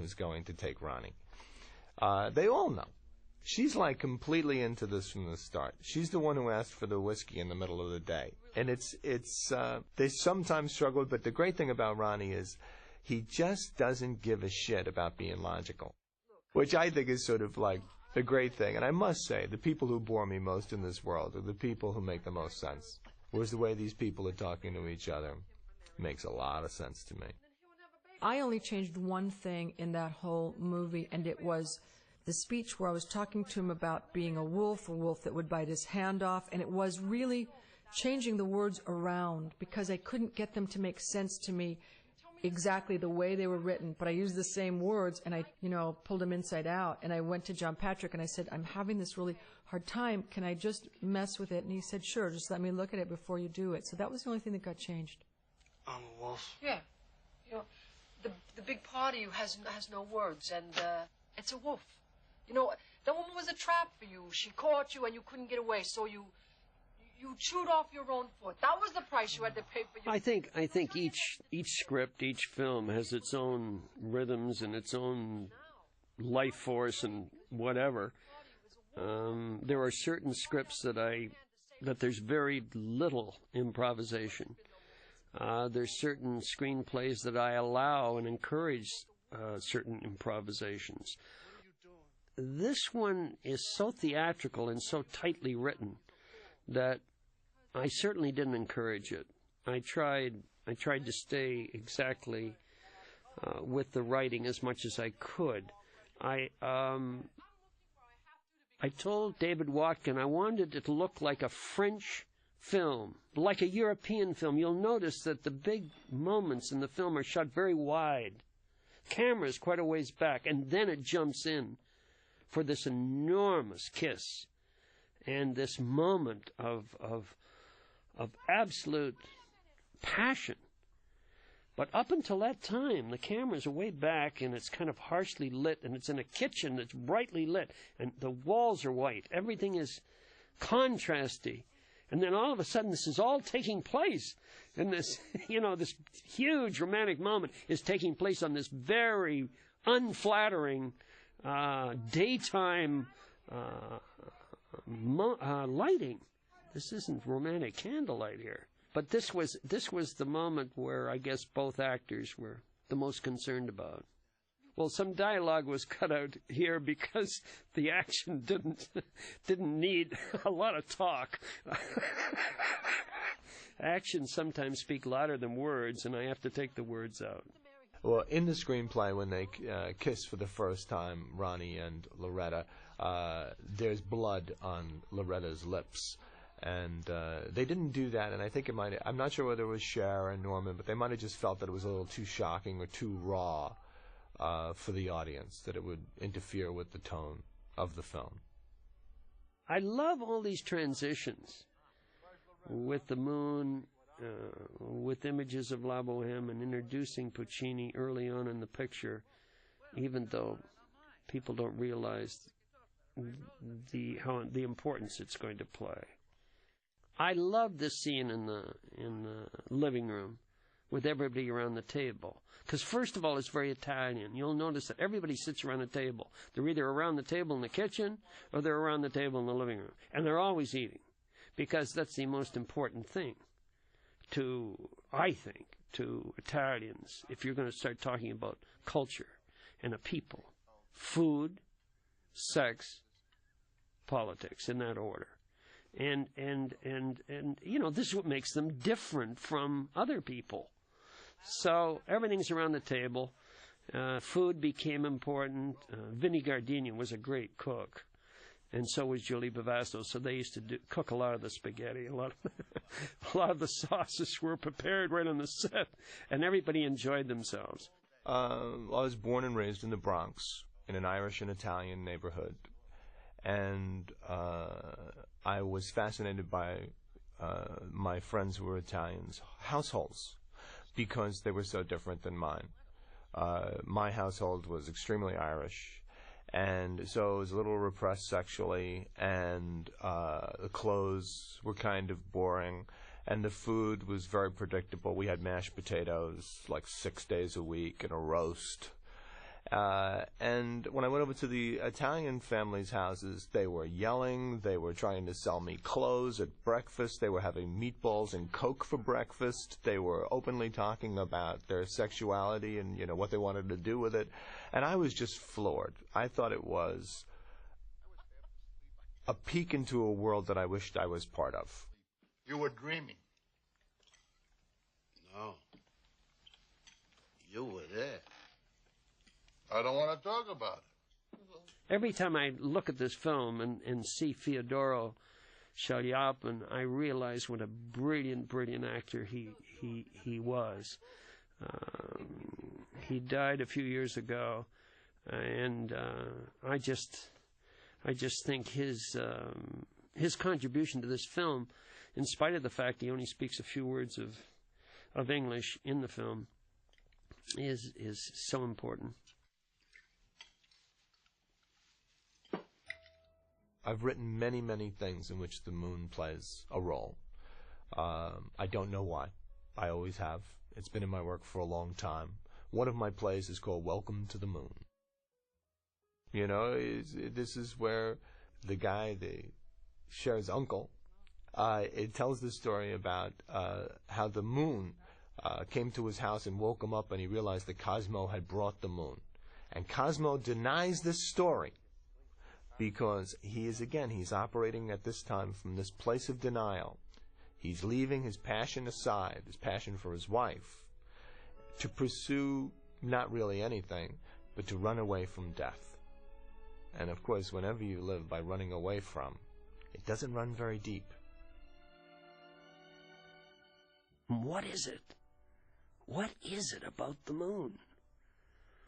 who's going to take Ronnie. They all know. She's like completely into this from the start. She's the one who asked for the whiskey in the middle of the day. And they sometimes struggle, but the great thing about Ronnie is he just doesn't give a shit about being logical, which I think is sort of like the great thing. And I must say, the people who bore me most in this world are the people who make the most sense. Whereas the way these people are talking to each other makes a lot of sense to me. I only changed one thing in that whole movie, and it was the speech where I was talking to him about being a wolf that would bite his hand off, and it was really changing the words around because I couldn't get them to make sense to me exactly the way they were written, but I used the same words, and I, pulled them inside out, and I went to John Patrick, and I said, I'm having this really hard time. Can I just mess with it? And he said, sure, just let me look at it before you do it. So that was the only thing that got changed. I'm a wolf. Yeah. The big party has no words, and it's a wolf. That woman was a trap for you. She caught you, and you couldn't get away, so you chewed off your own foot. That was the price you had to pay for your... I think each script, each film has its own rhythms and its own life force and whatever. There are certain scripts that there's very little improvisation. There's certain screenplays that I allow and encourage certain improvisations. This one is so theatrical and so tightly written that I certainly didn't encourage it. I tried to stay exactly with the writing as much as I could. I told David Watkin I wanted it to look like a French film, like a European film. You'll notice that the big moments in the film are shot very wide. Camera's quite a ways back, and then it jumps in for this enormous kiss and this moment of absolute passion. But up until that time, the cameras are way back, and it's kind of harshly lit, and it's in a kitchen that's brightly lit, and the walls are white. Everything is contrasty. And then all of a sudden, this is all taking place. And this, this huge romantic moment is taking place on this very unflattering daytime lighting. This isn't romantic candlelight here. But this was the moment where I guess both actors were the most concerned about. Well, some dialogue was cut out here because the action didn't need a lot of talk. Actions sometimes speak louder than words, and I have to take the words out. Well, in the screenplay, when they kiss for the first time, Ronnie and Loretta, there's blood on Loretta's lips. And they didn't do that, and I think I'm not sure whether it was Cher and Norman, but they might have just felt that it was a little too shocking or too raw for the audience, that it would interfere with the tone of the film. I love all these transitions with the moon, with images of La Boheme, and introducing Puccini early on in the picture, even though people don't realize the importance it's going to play. I love this scene in the living room with everybody around the table. Because first of all, it's very Italian. You'll notice that everybody sits around the table. They're either around the table in the kitchen or they're around the table in the living room. And they're always eating. Because that's the most important thing I think, to Italians, if you're going to start talking about culture and a people. Food, sex, politics, in that order. And this is what makes them different from other people. So everything's around the table. Food became important. Vinnie Gardenia was a great cook, and so was Julie Bavasto. So they used to cook a lot of the spaghetti. A lot of the sauces were prepared right on the set, and everybody enjoyed themselves. I was born and raised in the Bronx, in an Irish and Italian neighborhood, and I was fascinated by my friends who were Italians' households because they were so different than mine. My household was extremely Irish, and so it was a little repressed sexually, and the clothes were kind of boring, and the food was very predictable. We had mashed potatoes like 6 days a week and a roast. And when I went over to the Italian family's houses, they were yelling, they were trying to sell me clothes at breakfast, they were having meatballs and Coke for breakfast, they were openly talking about their sexuality and, you know, what they wanted to do with it. And I was just floored. I thought it was a peek into a world that I wished I was part of. You were dreaming. No. You were there. I don't want to talk about it. Every time I look at this film and see Fyodor Shalyapin, I realize what a brilliant, brilliant actor he was. He died a few years ago, and I just think his contribution to this film, in spite of the fact he only speaks a few words of English in the film, is so important. I've written many, many things in which the moon plays a role. I don't know why. I always have. It's been in my work for a long time. One of my plays is called Welcome to the Moon. You know, this is where the guy, Cher's uncle, it tells the story about how the moon came to his house and woke him up, and he realized that Cosmo had brought the moon. And Cosmo denies this story because he's operating at this time from this place of denial. He's leaving his passion aside, his passion for his wife, to pursue not really anything, but to run away from death. And of course, whenever you live by running away from, it doesn't run very deep. What is it? What is it about the moon?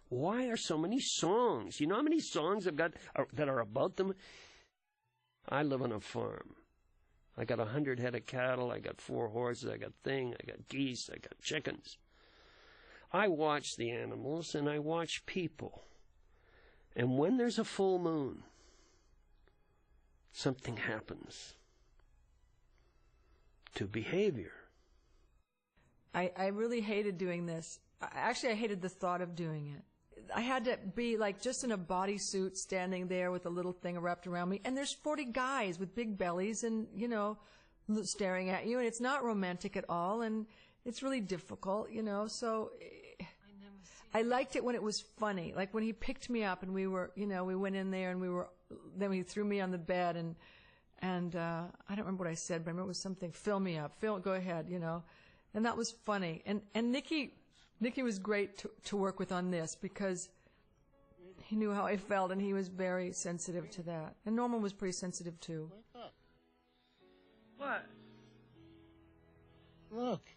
Why are so many songs? You know how many songs I've got that are about them? I live on a farm. I got 100 head of cattle. I got 4 horses. I got I got geese. I got chickens. I watch the animals and I watch people. And when there's a full moon, something happens to behavior. I really hated doing this. Actually, I hated the thought of doing it. I had to be like just in a bodysuit standing there with a little thing wrapped around me. And there's 40 guys with big bellies and, you know, staring at you. And it's not romantic at all. And it's really difficult, you know. So I liked it when it was funny. Like when he picked me up and we were, you know, we went in there and then he threw me on the bed and I don't remember what I said, but I remember it was something, fill me up, go ahead, you know. And that was funny. And Nikki was great to work with on this because he knew how I felt and he was very sensitive to that. And Norman was pretty sensitive too. What? Look.